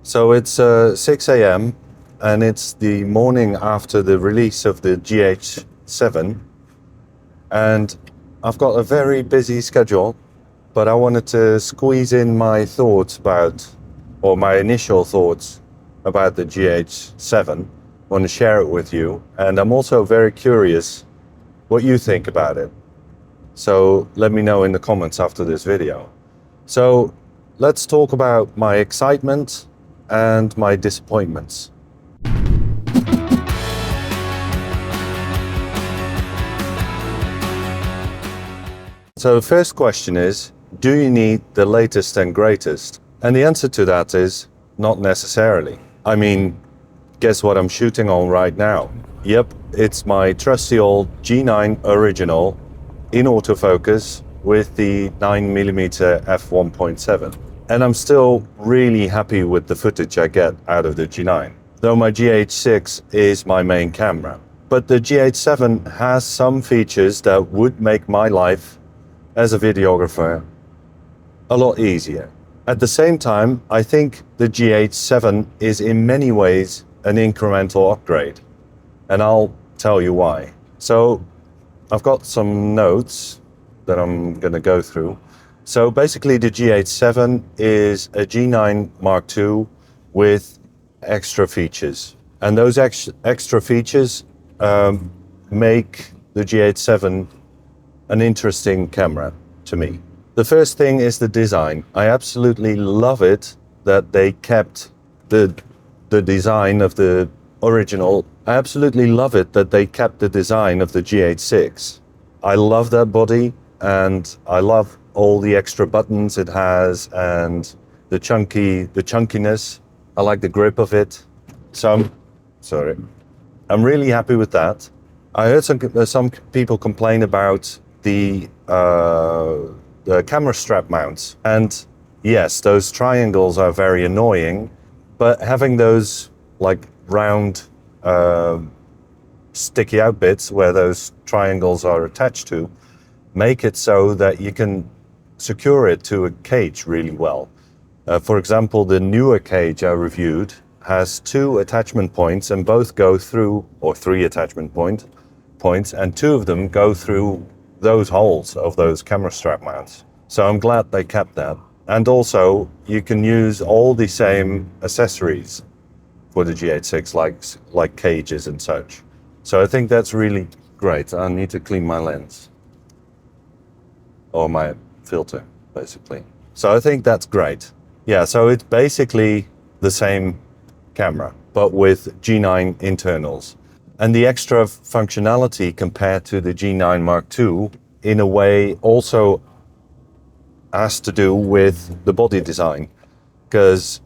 So it's 6 a.m. and it's the morning after the release of the GH7, and I've got a very busy schedule, but I wanted to squeeze in my thoughts about, or my initial thoughts about the GH7. I want to share it with you, and I'm also very curious what you think about it. So let me know in the comments after this video. So let's talk about my excitement and my disappointments. So the first question is, do you need the latest and greatest? And the answer to that is not necessarily. I mean, guess what I'm shooting on right now? Yep, it's my trusty old G9 original in autofocus with the 9mm f1.7. And I'm still really happy with the footage I get out of the G9, though my GH6 is my main camera. But the GH7 has some features that would make my life as a videographer a lot easier. At the same time, I think the GH7 is in many ways an incremental upgrade, and I'll tell you why. So I've got some notes that I'm going to go through. So basically the GH7 is a G9 Mark II with extra features. And those extra features make the GH7 an interesting camera to me. The first thing is the design. I absolutely love it that they kept the design of the original. I absolutely love it that they kept the design of the GH6. I love that body, and I love all the extra buttons it has and the chunkiness. I like the grip of it. So I'm really happy with that. I heard some people complain about the camera strap mounts, and yes, those triangles are very annoying, but having those like round sticky out bits where those triangles are attached to make it so that you can secure it to a cage really well. For example, the newer cage I reviewed has 2 attachment points, and both go through, or 3 attachment points, and 2 of them go through those holes of those camera strap mounts. So I'm glad they kept that. And also you can use all the same accessories for the GH6, like cages and such. So I think that's really great. I need to clean my lens, or my filter, basically. So I think that's great. Yeah, so it's basically the same camera, but with G9 internals. And the extra functionality compared to the G9 Mark II, in a way, also has to do with the body design. Because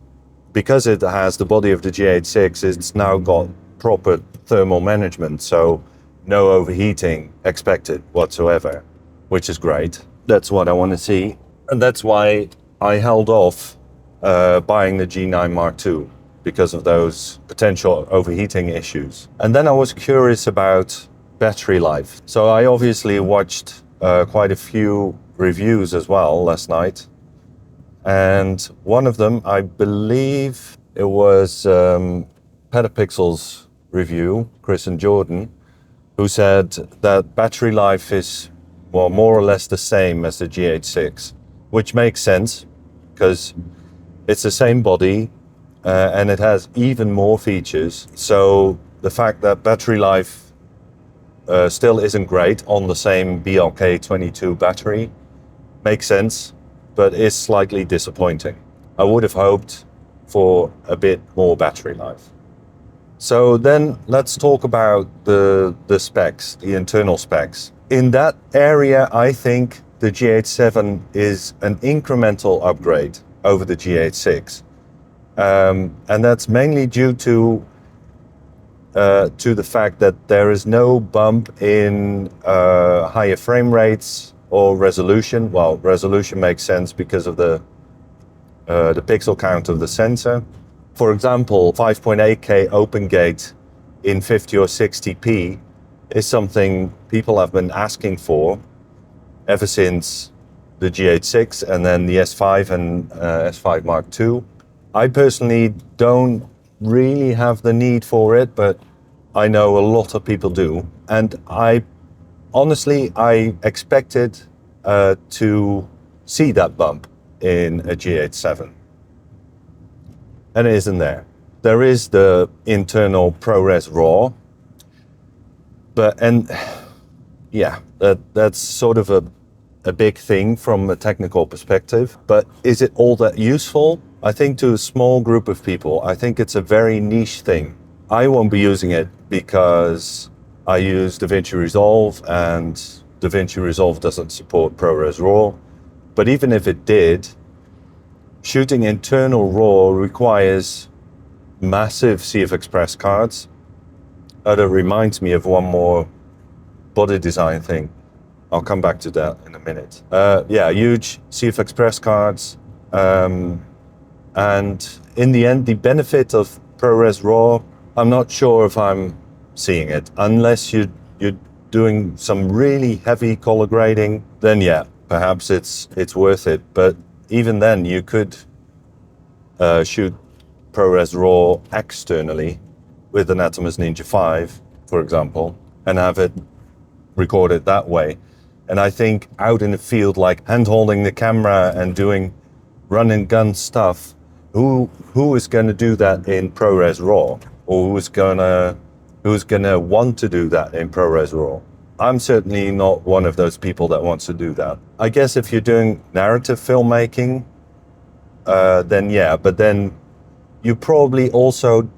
it has the body of the GH6, it's now got proper thermal management, so no overheating expected whatsoever, which is great. That's what I want to see. And that's why I held off buying the G9 Mark II, because of those potential overheating issues. And then I was curious about battery life. So I obviously watched quite a few reviews as well last night. And one of them, I believe it was Petapixel's review, Chris and Jordan, who said that battery life is, well, more or less the same as the GH6, which makes sense because it's the same body and it has even more features. So the fact that battery life still isn't great on the same BLK22 battery makes sense, but is slightly disappointing. I would have hoped for a bit more battery life. So then let's talk about the specs, the internal specs. In that area, I think the GH7 is an incremental upgrade over the GH6. And that's mainly due to the fact that there is no bump in higher frame rates or resolution. Well, resolution makes sense because of the pixel count of the sensor. For example, 5.8K open gate in 50 or 60p is something people have been asking for ever since the GH6 and then the S5 and S5 Mark II. I personally don't really have the need for it, but I know a lot of people do. And honestly, I expected to see that bump in a GH7. And it isn't there. There is the internal ProRes RAW, that's sort of a big thing from a technical perspective. But is it all that useful? I think to a small group of people, I think it's a very niche thing. I won't be using it because I use DaVinci Resolve, and DaVinci Resolve doesn't support ProRes RAW. But even if it did, shooting internal RAW requires massive CF Express cards. That reminds me of one more body design thing. I'll come back to that in a minute. Huge CF Express cards. And in the end, the benefit of ProRes RAW, I'm not sure if I'm seeing it. Unless you're doing some really heavy color grading, then yeah, perhaps it's worth it. But even then, you could shoot ProRes RAW externally with an Atomos Ninja V, for example, and have it recorded that way. And I think out in the field, like hand-holding the camera and doing run-and-gun stuff, who is going to do that in ProRes RAW? Or who's gonna want to do that in ProRes RAW? I'm certainly not one of those people that wants to do that. I guess if you're doing narrative filmmaking, then yeah, but then you probably also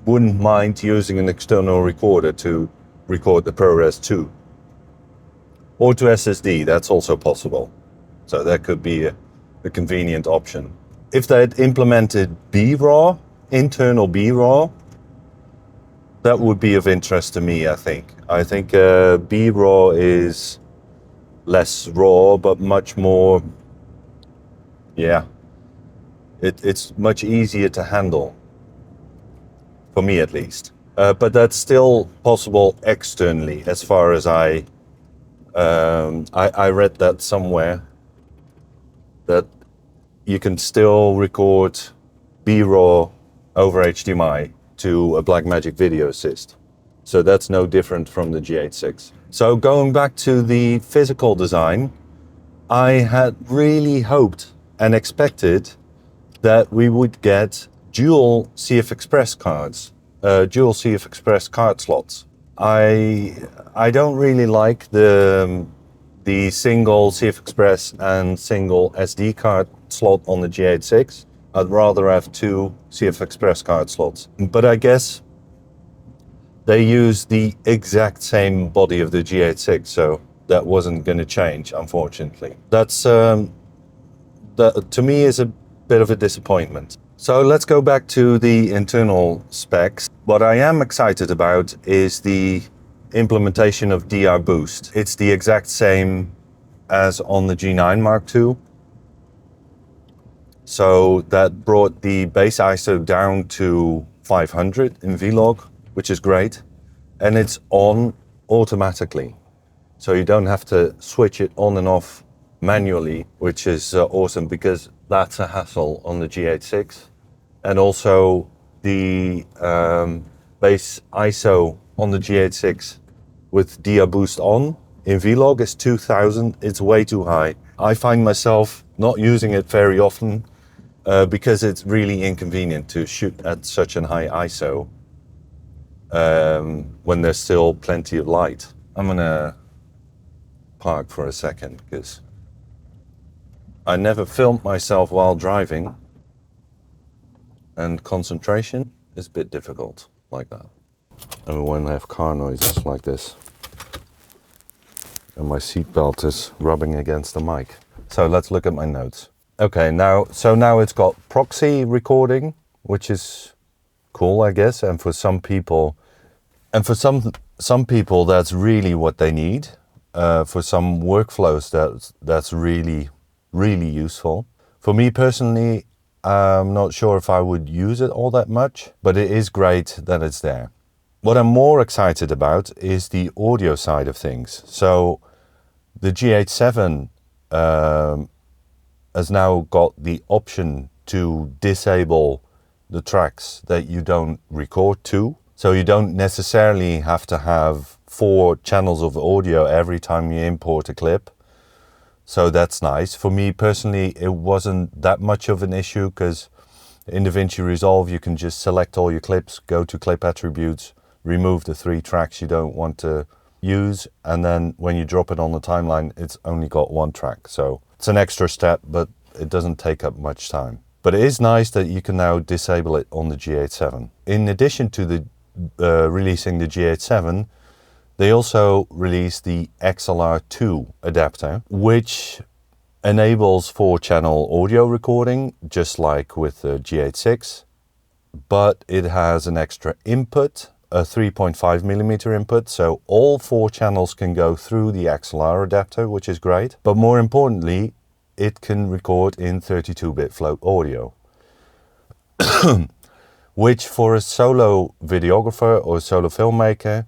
wouldn't mind using an external recorder to record the ProRes 2. Or to SSD, that's also possible. So that could be a convenient option. If they'd implemented B-RAW, internal B-RAW, that would be of interest to me, I think. I think B-RAW is less raw, but much more, it's much easier to handle, for me at least. But that's still possible externally, as far as I read that somewhere, that you can still record B-RAW over HDMI to a Blackmagic Video Assist. So that's no different from the GH6. So going back to the physical design, I had really hoped and expected that we would get dual CF Express cards, dual CF Express card slots. I don't really like the single CF Express and single SD card slot on the GH6. I'd rather have two CF Express card slots. But I guess they use the exact same body of the GH6, so that wasn't going to change, unfortunately. That's, that to me, is a bit of a disappointment. So let's go back to the internal specs. What I am excited about is the implementation of DR Boost. It's the exact same as on the G9 Mark II. So that brought the base ISO down to 500 in Vlog, which is great. And it's on automatically. So you don't have to switch it on and off manually, which is awesome, because that's a hassle on the GH6. And also the base ISO on the GH6 with DR Boost on in Vlog is 2000. It's way too high. I find myself not using it very often because it's really inconvenient to shoot at such a high ISO when there's still plenty of light. I'm gonna park for a second because I never filmed myself while driving, and concentration is a bit difficult like that. And when I have car noises like this, and my seatbelt is rubbing against the mic. So let's look at my notes. Okay, now it's got proxy recording, which is cool, I guess, and for some people, some people that's really what they need. For some workflows, that's really, really useful. For me personally, I'm not sure if I would use it all that much, but it is great that it's there. What I'm more excited about is the audio side of things. So the GH7 has now got the option to disable the tracks that you don't record to. So you don't necessarily have to have 4 channels of audio every time you import a clip. So that's nice. For me personally, it wasn't that much of an issue because in DaVinci Resolve, you can just select all your clips, go to clip attributes, remove the 3 tracks you don't want to use. And then when you drop it on the timeline, it's only got 1 track. So it's an extra step, but it doesn't take up much time. But it is nice that you can now disable it on the GH7. In addition to the releasing the GH7, they also released the XLR2 adapter, which enables 4-channel audio recording, just like with the GH6, but it has an extra input, a 3.5mm input, so all 4 channels can go through the XLR adapter, which is great. But more importantly, it can record in 32-bit float audio, which for a solo videographer or solo filmmaker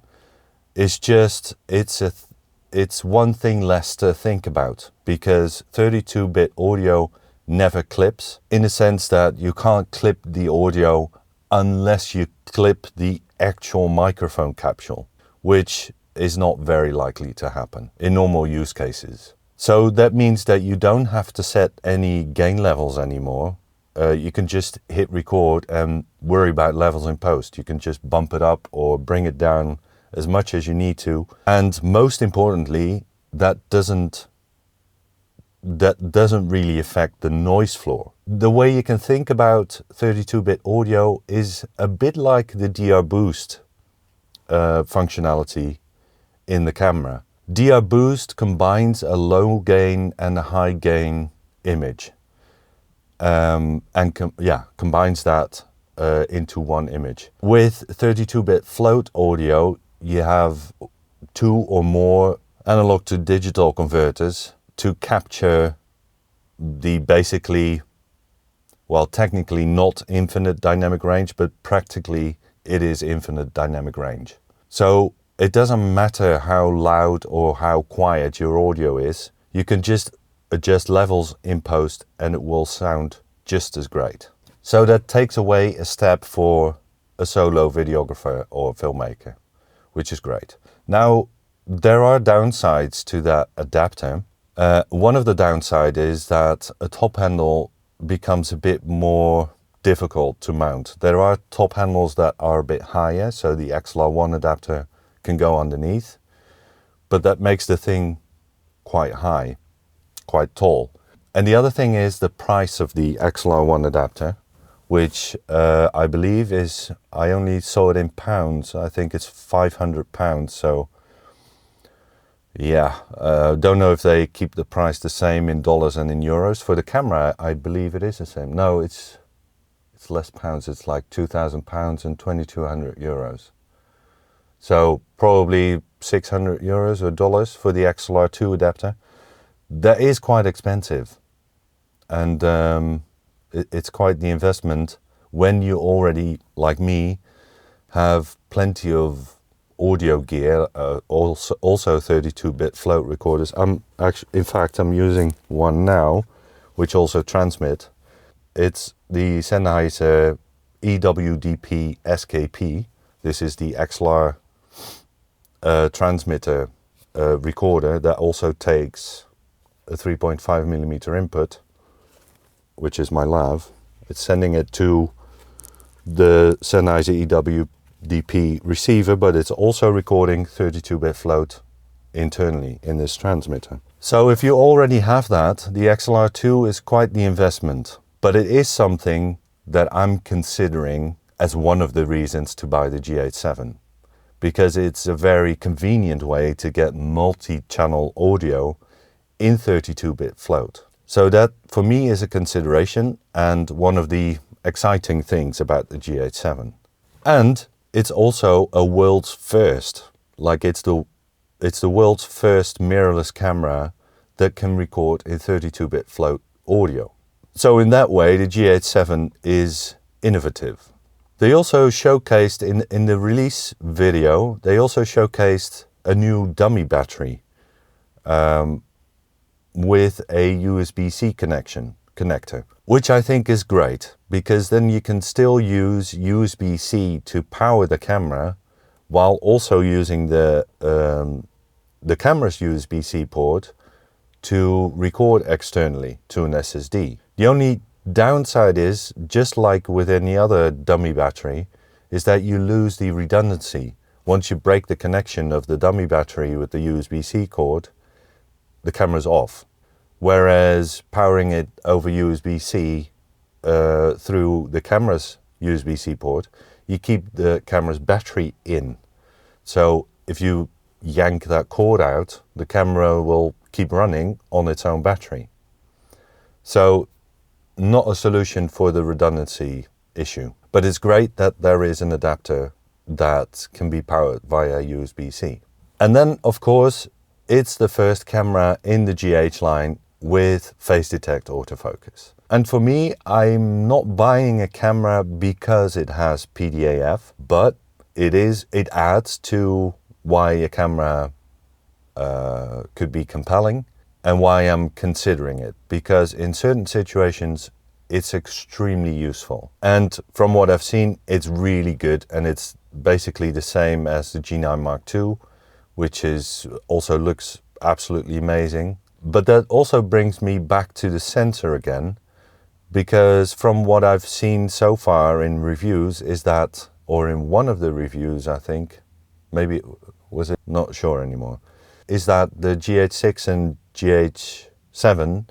is just, it's one thing less to think about, because 32-bit audio never clips, in the sense that you can't clip the audio unless you clip the actual microphone capsule, which is not very likely to happen in normal use cases. So that means that you don't have to set any gain levels anymore. You can just hit record and worry about levels in post. You can just bump it up or bring it down as much as you need to. And most importantly, that doesn't really affect the noise floor. The way you can think about 32-bit audio is a bit like the DR Boost functionality in the camera. DR Boost combines a low gain and a high gain image, and combines that into one image. With 32-bit float audio, you have 2 or more analog to digital converters to capture the basically, well, technically not infinite dynamic range, but practically it is infinite dynamic range. So it doesn't matter how loud or how quiet your audio is. You can just adjust levels in post and it will sound just as great. So that takes away a step for a solo videographer or filmmaker, which is great. Now, there are downsides to that adapter. One of the downsides is that a top handle becomes a bit more difficult to mount. There are top handles that are a bit higher, so the XLR1 adapter can go underneath, but that makes the thing quite high, quite tall. And the other thing is the price of the XLR1 adapter, which I believe is, I only saw it in pounds, I think it's £500, so yeah, don't know if they keep the price the same in dollars and in euros. For the camera, I believe it is the same. No, it's less pounds, it's like £2,000 and 2,200 euros. So probably 600 euros or dollars for the XLR2 adapter. That is quite expensive. And it's quite the investment when you already, like me, have plenty of audio gear, also 32-bit float recorders. In fact, I'm using one now, which also transmit. It's the Sennheiser EWDP SKP. This is the XLR transmitter recorder that also takes a 3.5mm input, which is my lav. It's sending it to the Sennheiser EWDP receiver, but it's also recording 32-bit float internally in this transmitter. So if you already have that, the XLR2 is quite the investment, but it is something that I'm considering as one of the reasons to buy the GH7, because it's a very convenient way to get multi-channel audio in 32-bit float. So that for me is a consideration and one of the exciting things about the GH7. And it's also a world's first, like it's the world's first mirrorless camera that can record in 32-bit float audio. So in that way, the GH7 is innovative. They also showcased in the release video, they also showcased a new dummy battery with a USB-C connection. connector, which I think is great, because then you can still use USB-C to power the camera while also using the camera's USB-C port to record externally to an SSD. The only downside is, just like with any other dummy battery, is that you lose the redundancy. Once you break the connection of the dummy battery with the USB-C cord, the camera's off. Whereas powering it over USB-C through the camera's USB-C port, you keep the camera's battery in. So if you yank that cord out, the camera will keep running on its own battery. So not a solution for the redundancy issue. But it's great that there is an adapter that can be powered via USB-C. And then, of course, it's the first camera in the GH line with face detect autofocus. And for me, I'm not buying a camera because it has PDAF, but it adds to why a camera could be compelling and why I'm considering it, because in certain situations it's extremely useful. And from what I've seen, it's really good, and it's basically the same as the G9 Mark II, which also looks absolutely amazing. But that also brings me back to the sensor again, because from what I've seen so far in reviews is that, or in one of the reviews I think, maybe was it, not sure anymore, is that the GH6 and GH7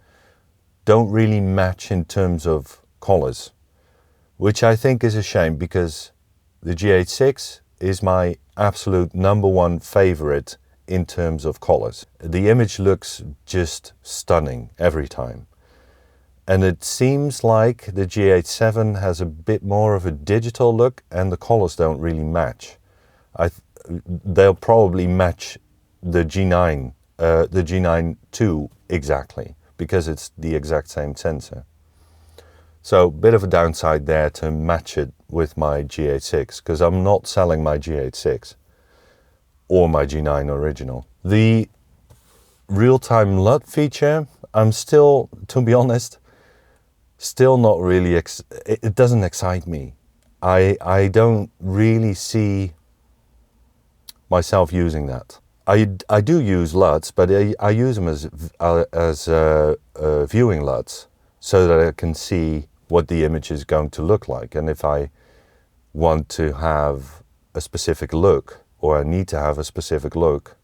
don't really match in terms of colors, which I think is a shame, because the GH6 is my absolute #1 favorite in terms of colors. The image looks just stunning every time. And it seems like the GH7 has a bit more of a digital look and the colors don't really match. They'll probably match the G9, the G9 II exactly, because it's the exact same sensor. So a bit of a downside there to match it with my GH6, because I'm not selling my GH6 or my G9 original. The real-time LUT feature, I'm still, to be honest, still not really, it doesn't excite me. I don't really see myself using that. I do use LUTs, but I use them as viewing LUTs, so that I can see what the image is going to look like. And if I want to have a specific look, or I need to have a specific look,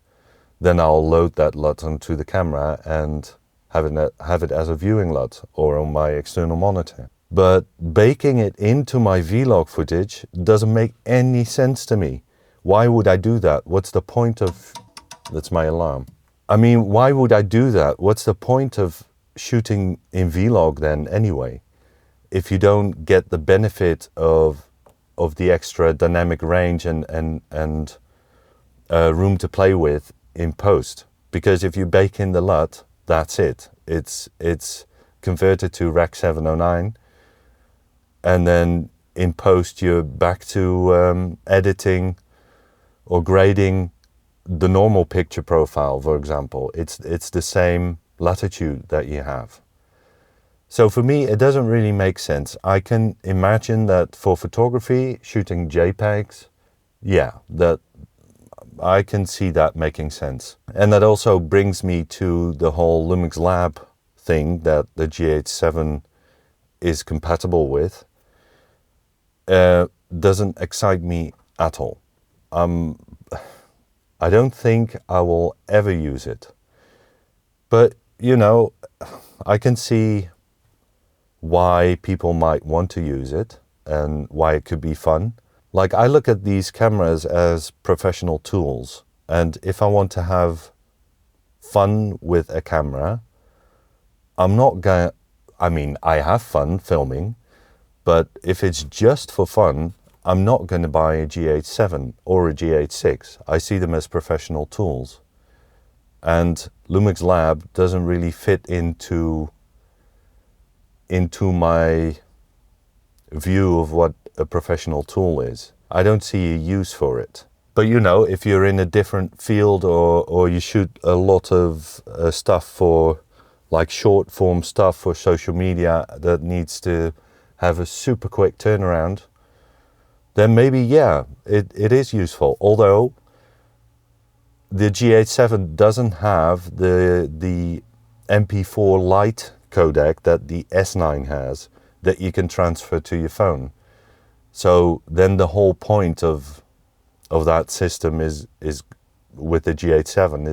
then I'll load that LUT onto the camera and have it as a viewing LUT or on my external monitor. But baking it into my vlog footage doesn't make any sense to me. Why would I do that? What's the point of... That's my alarm. I mean, why would I do that? What's the point of shooting in vlog then anyway, if you don't get the benefit of the extra dynamic range and room to play with in post? Because if you bake in the LUT, that's it. It's converted to Rec 709, and then in post you're back to editing or grading the normal picture profile, for example. It's the same latitude that you have. So for me, it doesn't really make sense. I can imagine that for photography, shooting JPEGs, yeah, that I can see that making sense. And that also brings me to the whole Lumix Lab thing that the GH7 is compatible with. Doesn't excite me at all. I don't think I will ever use it. But, you know, I can see why people might want to use it and why it could be fun. Like, I look at these cameras as professional tools, and if I want to have fun with a camera, I'm not going to, I mean, I have fun filming, but if it's just for fun, I'm not going to buy a GH7 or a GH6. I see them as professional tools. And Lumix Lab doesn't really fit into my view of what a professional tool is. I don't see a use for it. But you know, if you're in a different field or you shoot a lot of stuff for like short form stuff for social media that needs to have a super quick turnaround, then maybe, yeah, it is useful. Although the GH7 doesn't have the MP4 Lite codec that the S9 has that you can transfer to your phone. So then the whole point of that system is with the GH7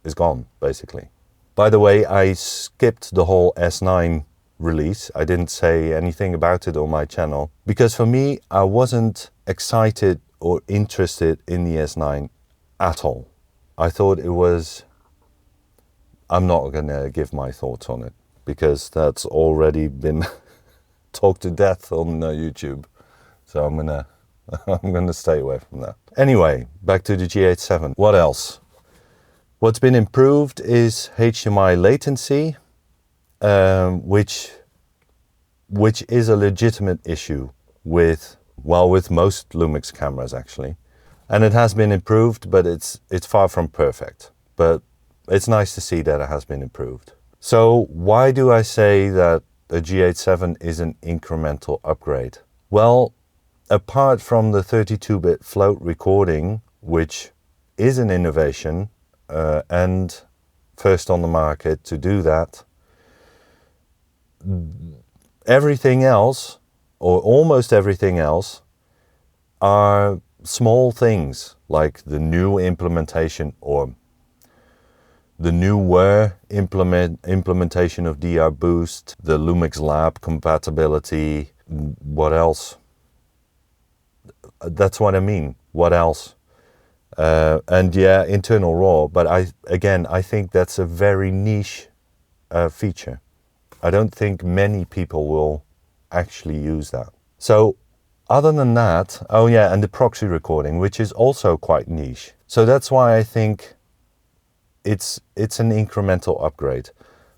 is gone, basically. By the way, I skipped the whole S9 release. I didn't say anything about it on my channel because for me, I wasn't excited or interested in the S9 at all. I thought it was, I'm not gonna give my thoughts on it because that's already been talked to death on YouTube. So I'm gonna stay away from that. Anyway, back to the GH7. What else? What's been improved is HDMI latency, which is a legitimate issue with most Lumix cameras actually. And it has been improved, but it's far from perfect. But it's nice to see that it has been improved. So why do I say that a GH7 is an incremental upgrade? Well, apart from the 32-bit float recording, which is an innovation, and first on the market to do that, everything else, or almost everything else, are small things like the new implementation or the newer implementation of DR Boost, the Lumix Lab compatibility. What else? That's what I mean. What else? And yeah, internal RAW, but I think that's a very niche feature. I don't think many people will actually use that. So other than that, oh yeah, and the proxy recording, which is also quite niche. So that's why I think it's an incremental upgrade.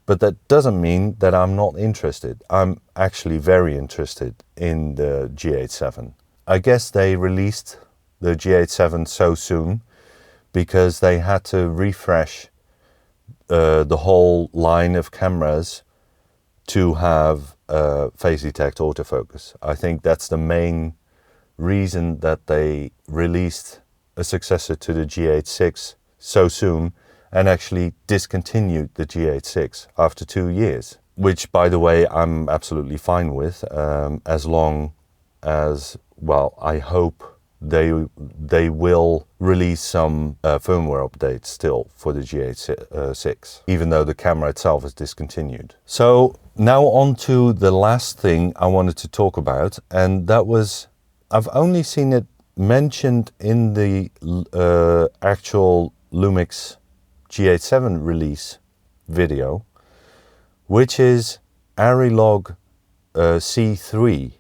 But that doesn't mean that I'm not interested. I'm actually very interested in the GH7. I guess they released the GH7 so soon because they had to refresh the whole line of cameras to have phase detect autofocus. I think that's the main reason that they released a successor to the GH6 so soon and actually discontinued the GH6 after 2 years, which, by the way, I'm absolutely fine with, as long as, well, I hope they will release some firmware updates still for the GH6, even though the camera itself is discontinued. So now on to the last thing I wanted to talk about, and that was, I've only seen it mentioned in the actual Lumix GH7 release video, which is ARRI Log C3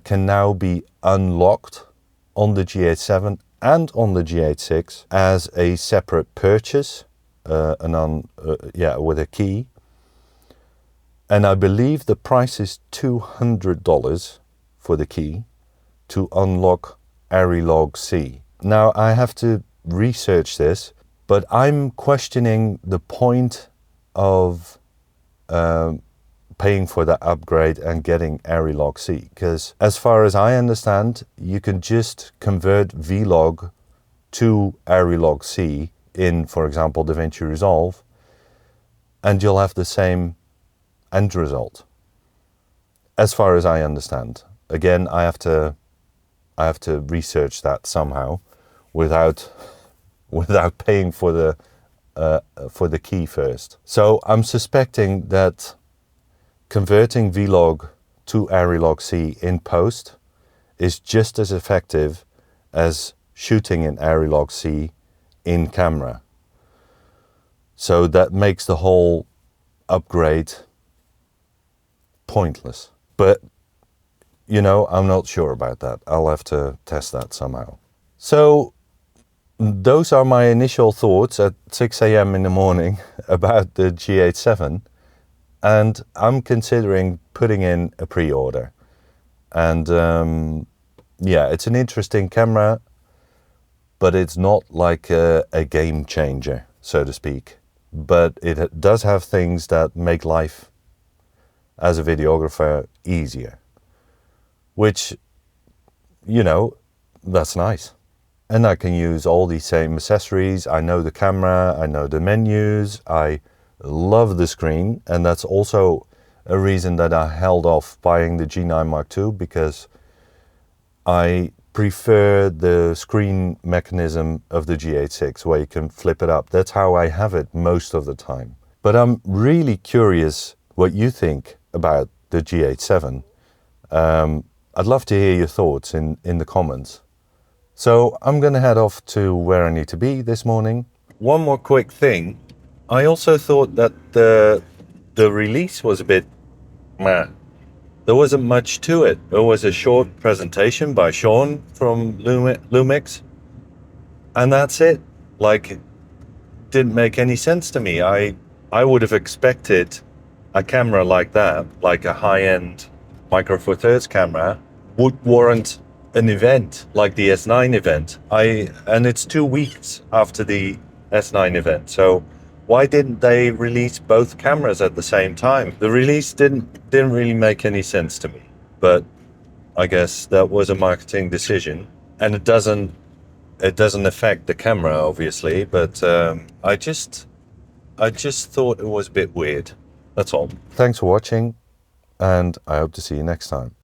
can now be unlocked on the GH7 and on the GH6 as a separate purchase, with a key. And I believe the price is $200 for the key to unlock ARRI Log C. Now I have to research this, but I'm questioning the point of paying for that upgrade and getting ARRI Log C, because as far as I understand, you can just convert Vlog to ARRI Log C in, for example, DaVinci Resolve, and you'll have the same end result, as far as I understand. Again, I have to research that somehow without paying for the key first. So I'm suspecting that converting Vlog to ARRI Log C in post is just as effective as shooting in ARRI Log C in camera. So that makes the whole upgrade pointless. But, you know, I'm not sure about that. I'll have to test that somehow. So those are my initial thoughts at 6 a.m. in the morning about the GH7. And I'm considering putting in a pre-order. And yeah, it's an interesting camera, but it's not like a game changer, so to speak, but it does have things that make life as a videographer easier, which, you know, that's nice. And I can use all these same accessories. I know the camera, I know the menus, I love the screen, and that's also a reason that I held off buying the G9 Mark II, because I prefer the screen mechanism of the GH6 where you can flip it up. That's how I have it most of the time. But I'm really curious what you think about the GH7. I'd love to hear your thoughts in the comments. So I'm gonna head off to where I need to be this morning. One more quick thing. I also thought that the release was a bit meh. There wasn't much to it. There was a short presentation by Sean from Lumix, and that's it. Like, it didn't make any sense to me. I would have expected a camera like that, like a high-end Micro Four Thirds camera, would warrant an event like the S9 event. And it's 2 weeks after the S9 event, so why didn't they release both cameras at the same time? The release didn't really make any sense to me, but I guess that was a marketing decision, and it doesn't affect the camera, obviously. But I just thought it was a bit weird. That's all. Thanks for watching, and I hope to see you next time.